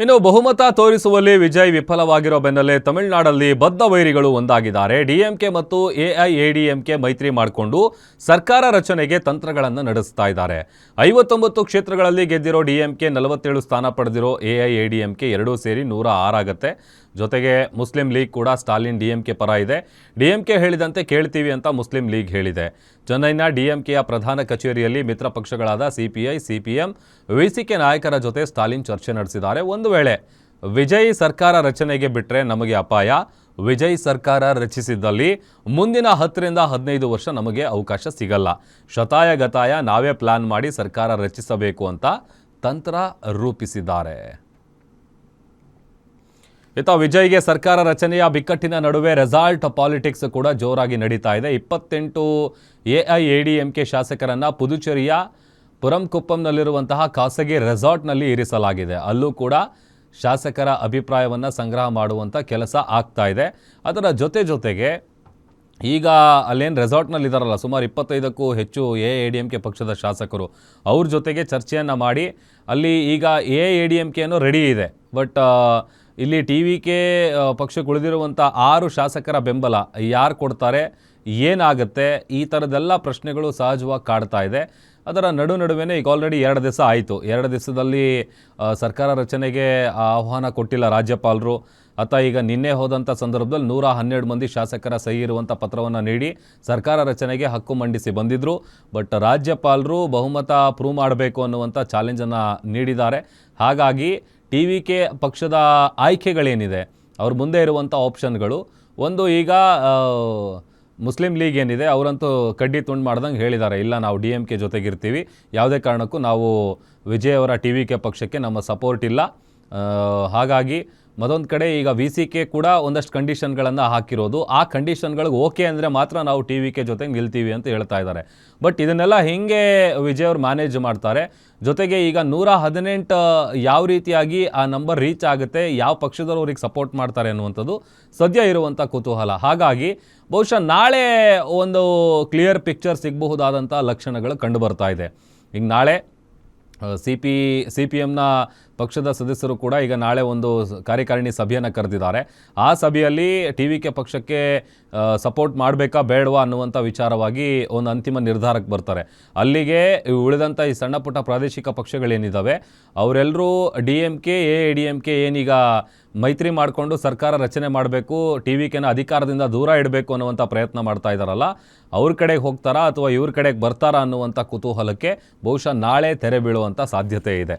ಇನ್ನು ಬಹುಮತ ತೋರಿಸುವಲ್ಲಿ ವಿಜಯ್ ವಿಫಲವಾಗಿರೋ ಬೆನ್ನಲ್ಲೇ ತಮಿಳುನಾಡಲ್ಲಿ ಬದ್ಧ ವೈರಿಗಳು ಒಂದಾಗಿದ್ದಾರೆ. ಡಿಎಂಕೆ ಮತ್ತು ಎಐಎಡಿಎಂಕೆ ಮೈತ್ರಿ ಮಾಡಿಕೊಂಡು ಸರ್ಕಾರ ರಚನೆಗೆ ತಂತ್ರಗಳನ್ನು ನಡೆಸ್ತಾ ಇದ್ದಾರೆ. 59 ಕ್ಷೇತ್ರಗಳಲ್ಲಿ ಗೆದ್ದಿರೋ ಡಿಎಂಕೆ 47 ಸ್ಥಾನ ಪಡೆದಿರೋ ಎಐಎಡಿಎಂಕೆ ಎರಡೂ ಸೇರಿ 106 ಆಗುತ್ತೆ. ಜೊತೆಗೆ ಮುಸ್ಲಿಂ ಲೀಗ್ ಕೂಡ ಸ್ಟಾಲಿನ್ ಡಿಎಂಕೆ ಪರ ಇದೆ. ಡಿಎಂಕೆ ಹೇಳಿದಂತೆ ಕೇಳ್ತೀವಿ ಅಂತ ಮುಸ್ಲಿಂ ಲೀಗ್ ಹೇಳಿದೆ. ಚೆನ್ನೈನ ಡಿಎಂಕೆಯ ಪ್ರಧಾನ ಕಚೇರಿಯಲ್ಲಿ ಮಿತ್ರ ಪಕ್ಷಗಳಾದ ಸಿಪಿಐ, ಸಿಪಿಎಂ, ವಿಸಿಕೆ ನಾಯಕರ ಜೊತೆ ಸ್ಟಾಲಿನ್ ಚರ್ಚೆ ನಡೆಸಿದ್ದಾರೆ. ಒಂದು ವೇಳೆ ವಿಜಯ್ ಸರ್ಕಾರ ರಚನೆಗೆ ಬಿಟ್ಟರೆ ನಮಗೆ ಅಪಾಯ. ವಿಜಯ್ ಸರ್ಕಾರ ರಚಿಸಿದ್ದಲ್ಲಿ ಮುಂದಿನ 10ರಿಂದ 15 ವರ್ಷ ನಮಗೆ ಅವಕಾಶ ಸಿಗಲ್ಲ. ಶತಾಯ ಗತಾಯ ನಾವೇ ಪ್ಲಾನ್ ಮಾಡಿ ಸರ್ಕಾರ ರಚಿಸಬೇಕು ಅಂತ ತಂತ್ರ ರೂಪಿಸಿದ್ದಾರೆ. ಇತ್ತ ವಿಜಯ್ಗೆ ಸರ್ಕಾರ ರಚನೆಯ ಬಿಕ್ಕಟ್ಟಿನ ನಡುವೆ ರೆಸಾರ್ಟ್ ಪಾಲಿಟಿಕ್ಸ್ ಕೂಡ ಜೋರಾಗಿ ನಡೀತಾ ಇದೆ. 28 ಎಐಎಡಿಎಂಕೆ ಶಾಸಕರನ್ನು ಪುದುಚೇರಿಯ ಪುರಂಕುಪ್ಪಂನಲ್ಲಿರುವಂತಹ ಖಾಸಗಿ ರೆಸಾರ್ಟ್ನಲ್ಲಿ ಇರಿಸಲಾಗಿದೆ. ಅಲ್ಲೂ ಕೂಡ ಶಾಸಕರ ಅಭಿಪ್ರಾಯವನ್ನು ಸಂಗ್ರಹ ಮಾಡುವಂಥ ಕೆಲಸ ಆಗ್ತಾ ಇದೆ. ಅದರ ಜೊತೆಗೆ ಈಗ ಅಲ್ಲೇನು ರೆಸಾರ್ಟ್ನಲ್ಲಿದ್ದಾರಲ್ಲ, ಸುಮಾರು 25ಕ್ಕೂ ಹೆಚ್ಚು ಎಐಎಡಿಎಂಕೆ ಪಕ್ಷದ ಶಾಸಕರು, ಅವ್ರ ಜೊತೆಗೆ ಚರ್ಚೆಯನ್ನು ಮಾಡಿ ಅಲ್ಲಿ ಈಗ ಎಐಎಡಿಎಂಕೆಯನ್ನು ರೆಡಿ ಇದೆ. ಬಟ್ ಇಲ್ಲಿ ಟಿ.ವಿ.ಕೆ ಪಕ್ಷಕ್ಕೆ ಉಳಿದಿರುವಂಥ 6 ಶಾಸಕರ ಬೆಂಬಲ ಯಾರು ಕೊಡ್ತಾರೆ, ಏನಾಗುತ್ತೆ, ಈ ಥರದ್ದೆಲ್ಲ ಪ್ರಶ್ನೆಗಳು ಸಹಜವಾಗಿ ಕಾಡ್ತಾ ಇದೆ. ಅದರ ನಡುವೆನೇ ಈಗ ಆಲ್ರೆಡಿ 2 ದಿವಸ ಆಯಿತು. 2 ದಿವಸದಲ್ಲಿ ಸರ್ಕಾರ ರಚನೆಗೆ ಆಹ್ವಾನ ಕೊಟ್ಟಿಲ್ಲ ರಾಜ್ಯಪಾಲರು. ಈಗ ನಿನ್ನೆ ಹೋದಂಥ ಸಂದರ್ಭದಲ್ಲಿ 112 ಮಂದಿ ಶಾಸಕರ ಸಹಿ ಇರುವಂಥ ಪತ್ರವನ್ನು ನೀಡಿ ಸರ್ಕಾರ ರಚನೆಗೆ ಹಕ್ಕು ಮಂಡಿಸಿ ಬಂದಿದ್ದರು. ಬಟ್ ರಾಜ್ಯಪಾಲರು ಬಹುಮತ ಪ್ರೂವ್ ಮಾಡಬೇಕು ಅನ್ನುವಂಥ ಚಾಲೆಂಜನ್ನು ನೀಡಿದ್ದಾರೆ. ಹಾಗಾಗಿ ಟಿ.ವಿ.ಕೆ ಪಕ್ಷದ ಆಯ್ಕೆಗಳೇನಿದೆ, ಅವ್ರ ಮುಂದೆ ಇರುವಂಥ ಆಪ್ಷನ್ಗಳು, ಒಂದು ಈಗ ಮುಸ್ಲಿಂ ಲೀಗ್ ಏನಿದೆ ಅವರಂತೂ ಕಡ್ಡಿ ತುಂಡು ಮಾಡ್ದಂಗೆ ಹೇಳಿದ್ದಾರೆ, ಇಲ್ಲ ನಾವು ಡಿ.ಎಂ.ಕೆ ಜೊತೆಗಿರ್ತೀವಿ, ಯಾವುದೇ ಕಾರಣಕ್ಕೂ ನಾವು ವಿಜಯ್ ಅವರ ಟಿ.ವಿ.ಕೆ ಪಕ್ಷಕ್ಕೆ ನಮ್ಮ ಸಪೋರ್ಟ್ ಇಲ್ಲ. ಹಾಗಾಗಿ ಮತ್ತೊಂದು ಕಡೆ ಈಗ ವಿಸಿಕೆ ಕೂಡ ಒಂದಷ್ಟು ಕಂಡೀಷನ್ಗಳನ್ನು ಹಾಕಿರೋದು, ಆ ಕಂಡೀಷನ್ಗಳಿಗೆ ಓಕೆ ಅಂದರೆ ಮಾತ್ರ ನಾವು ಟಿ.ವಿ.ಕೆ ಜೊತೆಗೆ ನಿಲ್ತೀವಿ ಅಂತ ಹೇಳ್ತಾ ಇದ್ದಾರೆ. ಬಟ್ ಇದನ್ನೆಲ್ಲ ಹೇಗೆ ವಿಜಯ್ ಅವರು ಮ್ಯಾನೇಜ್ ಮಾಡ್ತಾರೆ, ಜೊತೆಗೆ ಈಗ 118 ಯಾವ ರೀತಿಯಾಗಿ ಆ ನಂಬರ್ ರೀಚ್ ಆಗುತ್ತೆ, ಯಾವ ಪಕ್ಷದವರು ಅವ್ರಿಗೆ ಸಪೋರ್ಟ್ ಮಾಡ್ತಾರೆ ಅನ್ನುವಂಥದ್ದು ಸದ್ಯ ಇರುವಂಥ ಕುತೂಹಲ. ಹಾಗಾಗಿ ಬಹುಶಃ ನಾಳೆ ಒಂದು ಕ್ಲಿಯರ್ ಪಿಕ್ಚರ್ ಸಿಗಬಹುದಾದಂಥ ಲಕ್ಷಣಗಳು ಕಂಡು ಬರ್ತಾ ಇದೆ. ಈಗ ನಾಳೆ ಸಿ.ಪಿ.ಎಮ್ನ ಪಕ್ಷದ ಸದಸ್ಯರು ಕೂಡ ಈಗ ನಾಳೆ ಒಂದು ಕಾರ್ಯಕಾರಿಣಿ ಸಭೆಯನ್ನು ಕರೆದಿದ್ದಾರೆ. ಆ ಸಭೆಯಲ್ಲಿ ಟಿ.ವಿ.ಕೆ ಪಕ್ಷಕ್ಕೆ ಸಪೋರ್ಟ್ ಮಾಡಬೇಕಾ ಬೇಡವಾ ಅನ್ನುವಂಥ ವಿಚಾರವಾಗಿ ಒಂದು ಅಂತಿಮ ನಿರ್ಧಾರಕ್ಕೆ ಬರ್ತಾರೆ. ಅಲ್ಲಿಗೆ ಉಳಿದಂಥ ಈ ಸಣ್ಣ ಪುಟ್ಟ ಪ್ರಾದೇಶಿಕ ಪಕ್ಷಗಳೇನಿದ್ದಾವೆ ಅವರೆಲ್ಲರೂ ಡಿ.ಎಂ.ಕೆ ಎಐಎಡಿಎಂಕೆ ಏನೀಗ ಮೈತ್ರಿ ಮಾಡಿಕೊಂಡು ಸರ್ಕಾರ ರಚನೆ ಮಾಡಬೇಕು, ಟಿ.ವಿ.ಕೆನ ಅಧಿಕಾರದಿಂದ ದೂರ ಇಡಬೇಕು ಅನ್ನುವಂಥ ಪ್ರಯತ್ನ ಮಾಡ್ತಾ ಇದ್ದಾರಲ್ಲ, ಅವ್ರ ಕಡೆಗೆ ಹೋಗ್ತಾರಾ ಅಥವಾ ಇವ್ರ ಕಡೆಗೆ ಬರ್ತಾರಾ ಅನ್ನುವಂಥ ಕುತೂಹಲಕ್ಕೆ ಬಹುಶಃ ನಾಳೆ ತೆರೆ ಬೀಳುವಂಥ ಸಾಧ್ಯತೆ ಇದೆ.